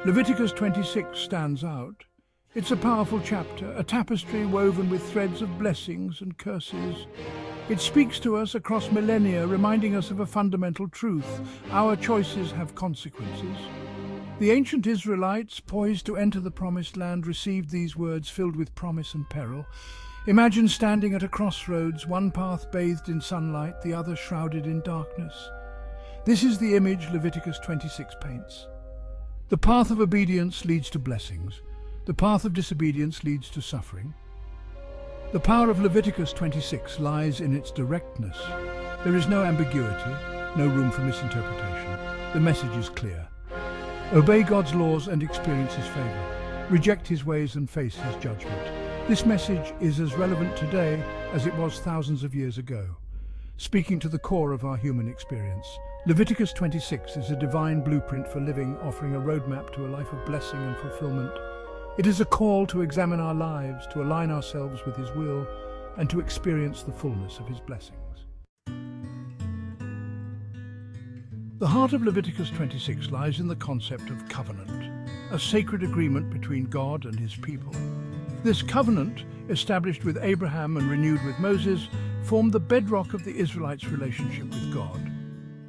Leviticus 26 stands out. It's a powerful chapter, a tapestry woven with threads of blessings and curses. It speaks to us across millennia, reminding us of a fundamental truth: our choices have consequences. The ancient Israelites, poised to enter the Promised Land, received these words filled with promise and peril. Imagine standing at a crossroads, one path bathed in sunlight, the other shrouded in darkness. This is the image Leviticus 26 paints. The path of obedience leads to blessings. The path of disobedience leads to suffering. The power of Leviticus 26 lies in its directness. There is no ambiguity, no room for misinterpretation. The message is clear. Obey God's laws and experience His favor. Reject His ways and face His judgment. This message is as relevant today as it was thousands of years ago, speaking to the core of our human experience. Leviticus 26 is a divine blueprint for living, offering a roadmap to a life of blessing and fulfillment. It is a call to examine our lives, to align ourselves with His will, and to experience the fullness of His blessings. The heart of Leviticus 26 lies in the concept of covenant, a sacred agreement between God and His people. This covenant, established with Abraham and renewed with Moses, formed the bedrock of the Israelites' relationship with God.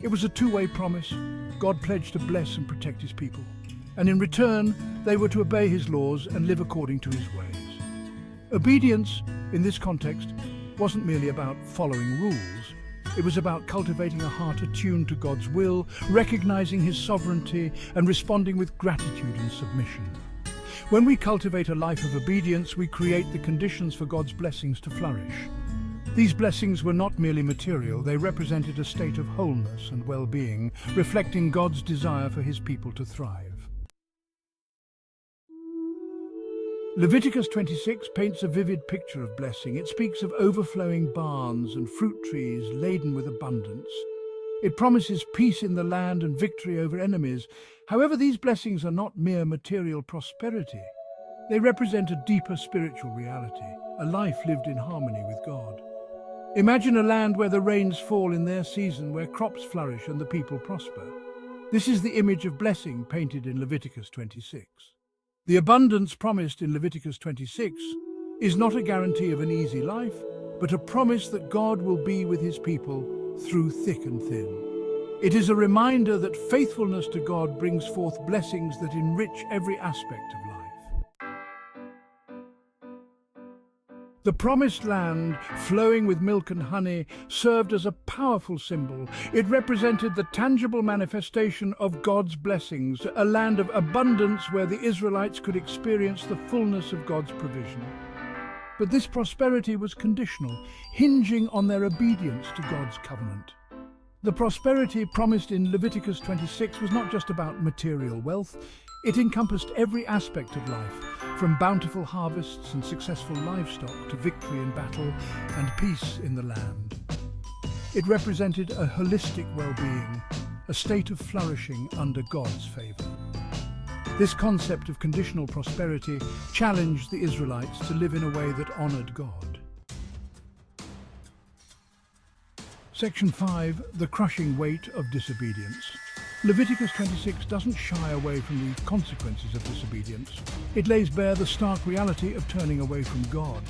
It was a two-way promise. God pledged to bless and protect His people, and in return, they were to obey His laws and live according to His ways. Obedience, in this context, wasn't merely about following rules. It was about cultivating a heart attuned to God's will, recognizing His sovereignty, and responding with gratitude and submission. When we cultivate a life of obedience, we create the conditions for God's blessings to flourish. These blessings were not merely material, they represented a state of wholeness and well-being, reflecting God's desire for His people to thrive. Leviticus 26 paints a vivid picture of blessing. It speaks of overflowing barns and fruit trees laden with abundance. It promises peace in the land and victory over enemies. However, these blessings are not mere material prosperity. They represent a deeper spiritual reality, a life lived in harmony with God. Imagine a land where the rains fall in their season, where crops flourish and the people prosper. This is the image of blessing painted in Leviticus 26. The abundance promised in Leviticus 26 is not a guarantee of an easy life, but a promise that God will be with His people through thick and thin. It is a reminder that faithfulness to God brings forth blessings that enrich every aspect of life. The Promised Land, flowing with milk and honey, served as a powerful symbol. It represented the tangible manifestation of God's blessings, a land of abundance where the Israelites could experience the fullness of God's provision. But this prosperity was conditional, hinging on their obedience to God's covenant. The prosperity promised in Leviticus 26 was not just about material wealth. It encompassed every aspect of life, from bountiful harvests and successful livestock to victory in battle and peace in the land. It represented a holistic well-being, a state of flourishing under God's favor. This concept of conditional prosperity challenged the Israelites to live in a way that honored God. Section 5. The crushing weight of disobedience. Leviticus 26 doesn't shy away from the consequences of disobedience. It lays bare the stark reality of turning away from God.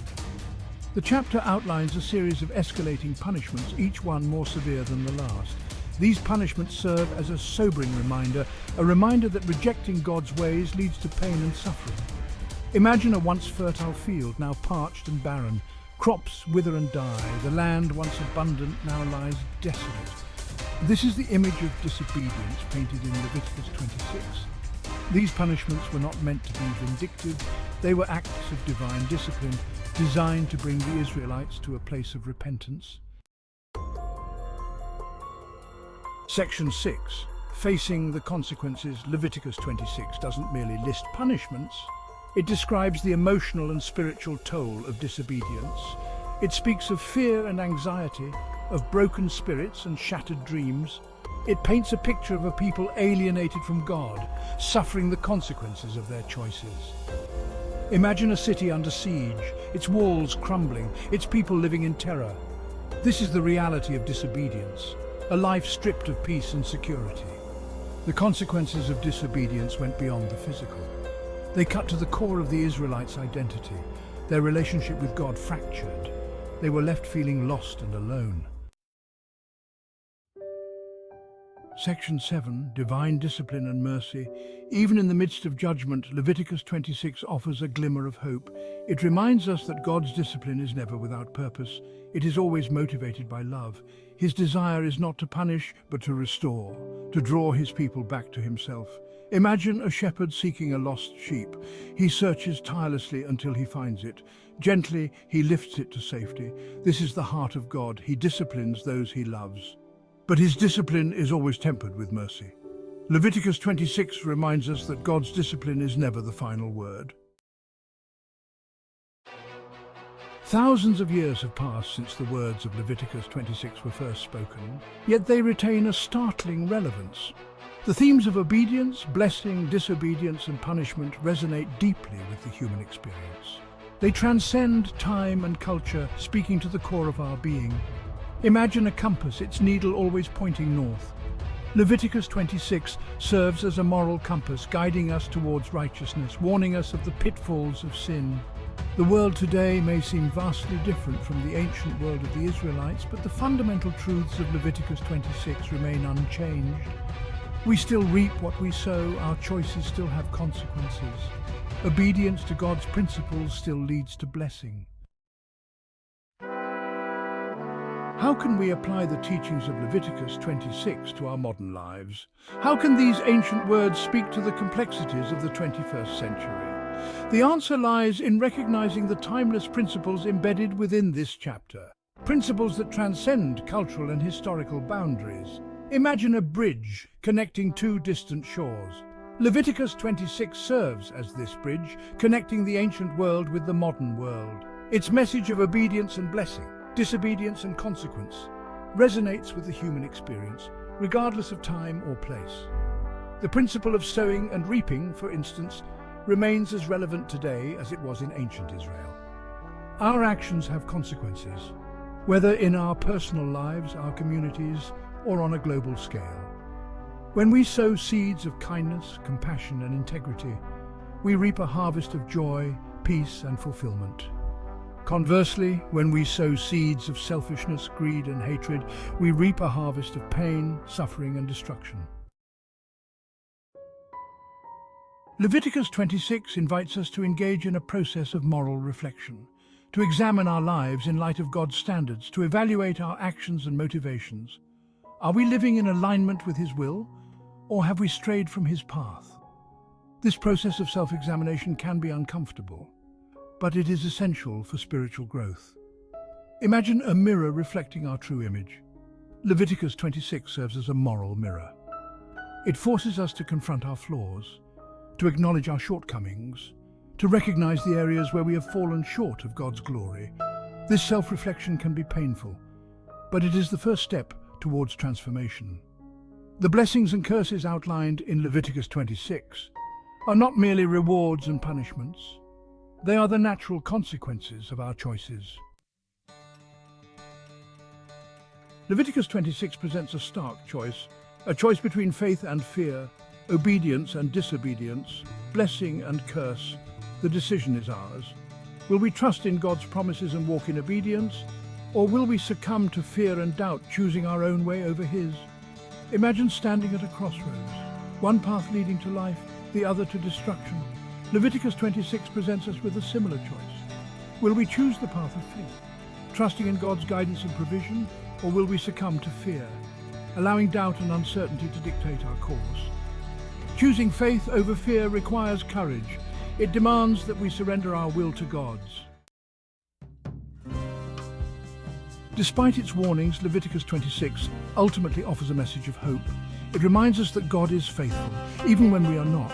The chapter outlines a series of escalating punishments, each one more severe than the last. These punishments serve as a sobering reminder, a reminder that rejecting God's ways leads to pain and suffering. Imagine a once fertile field, now parched and barren. Crops wither and die. The land, once abundant, now lies desolate. This is the image of disobedience painted in Leviticus 26. These punishments were not meant to be vindictive. They were acts of divine discipline, designed to bring the Israelites to a place of repentance. Section 6. Facing the consequences. Leviticus 26 doesn't merely list punishments. It describes the emotional and spiritual toll of disobedience. It speaks of fear and anxiety, of broken spirits and shattered dreams. It paints a picture of a people alienated from God, suffering the consequences of their choices. Imagine a city under siege, its walls crumbling, its people living in terror. This is the reality of disobedience, a life stripped of peace and security. The consequences of disobedience went beyond the physical. They cut to the core of the Israelites' identity. Their relationship with God fractured. They were left feeling lost and alone. Section 7, Divine Discipline and Mercy. Even in the midst of judgment, Leviticus 26 offers a glimmer of hope. It reminds us that God's discipline is never without purpose. It is always motivated by love. His desire is not to punish, but to restore, to draw his people back to himself. Imagine a shepherd seeking a lost sheep. He searches tirelessly until he finds it. Gently, he lifts it to safety. This is the heart of God. He disciplines those he loves. But his discipline is always tempered with mercy. Leviticus 26 reminds us that God's discipline is never the final word. Thousands of years have passed since the words of Leviticus 26 were first spoken, yet they retain a startling relevance. The themes of obedience, blessing, disobedience, and punishment resonate deeply with the human experience. They transcend time and culture, speaking to the core of our being. Imagine a compass, its needle always pointing north. Leviticus 26 serves as a moral compass, guiding us towards righteousness, warning us of the pitfalls of sin. The world today may seem vastly different from the ancient world of the Israelites, but the fundamental truths of Leviticus 26 remain unchanged. We still reap what we sow, our choices still have consequences. Obedience to God's principles still leads to blessing. How can we apply the teachings of Leviticus 26 to our modern lives? How can these ancient words speak to the complexities of the 21st century? The answer lies in recognizing the timeless principles embedded within this chapter. Principles that transcend cultural and historical boundaries. Imagine a bridge connecting two distant shores. Leviticus 26 serves as this bridge, connecting the ancient world with the modern world. Its message of obedience and blessing, disobedience and consequence, resonates with the human experience, regardless of time or place. The principle of sowing and reaping, for instance, remains as relevant today as it was in ancient Israel. Our actions have consequences, whether in our personal lives, our communities, or on a global scale. When we sow seeds of kindness, compassion, and integrity, we reap a harvest of joy, peace, and fulfillment. Conversely, when we sow seeds of selfishness, greed, and hatred, we reap a harvest of pain, suffering, and destruction. Leviticus 26 invites us to engage in a process of moral reflection, to examine our lives in light of God's standards, to evaluate our actions and motivations. Are we living in alignment with His will, or have we strayed from His path? This process of self-examination can be uncomfortable, but it is essential for spiritual growth. Imagine a mirror reflecting our true image. Leviticus 26 serves as a moral mirror. It forces us to confront our flaws, to acknowledge our shortcomings, to recognize the areas where we have fallen short of God's glory. This self-reflection can be painful, but it is the first step towards transformation. The blessings and curses outlined in Leviticus 26 are not merely rewards and punishments. They are the natural consequences of our choices. Leviticus 26 presents a stark choice, a choice between faith and fear, obedience and disobedience, blessing and curse. The decision is ours. Will we trust in God's promises and walk in obedience, or will we succumb to fear and doubt, choosing our own way over His? Imagine standing at a crossroads, one path leading to life, the other to destruction. Leviticus 26 presents us with a similar choice. Will we choose the path of faith, trusting in God's guidance and provision, or will we succumb to fear, allowing doubt and uncertainty to dictate our course? Choosing faith over fear requires courage. It demands that we surrender our will to God's. Despite its warnings, Leviticus 26 ultimately offers a message of hope. It reminds us that God is faithful, even when we are not.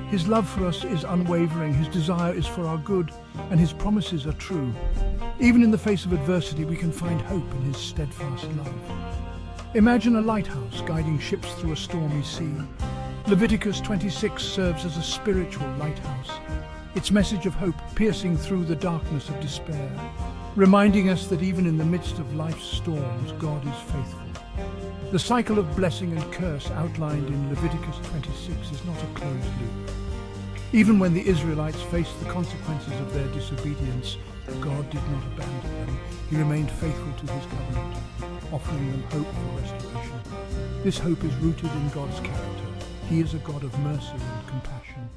His love for us is unwavering, His desire is for our good, and His promises are true. Even in the face of adversity, we can find hope in His steadfast love. Imagine a lighthouse guiding ships through a stormy sea. Leviticus 26 serves as a spiritual lighthouse, its message of hope piercing through the darkness of despair, reminding us that even in the midst of life's storms, God is faithful. The cycle of blessing and curse outlined in Leviticus 26 is not a closed loop. Even when the Israelites faced the consequences of their disobedience, God did not abandon them. He remained faithful to his covenant, offering them hope for restoration. This hope is rooted in God's character. He is a God of mercy and compassion.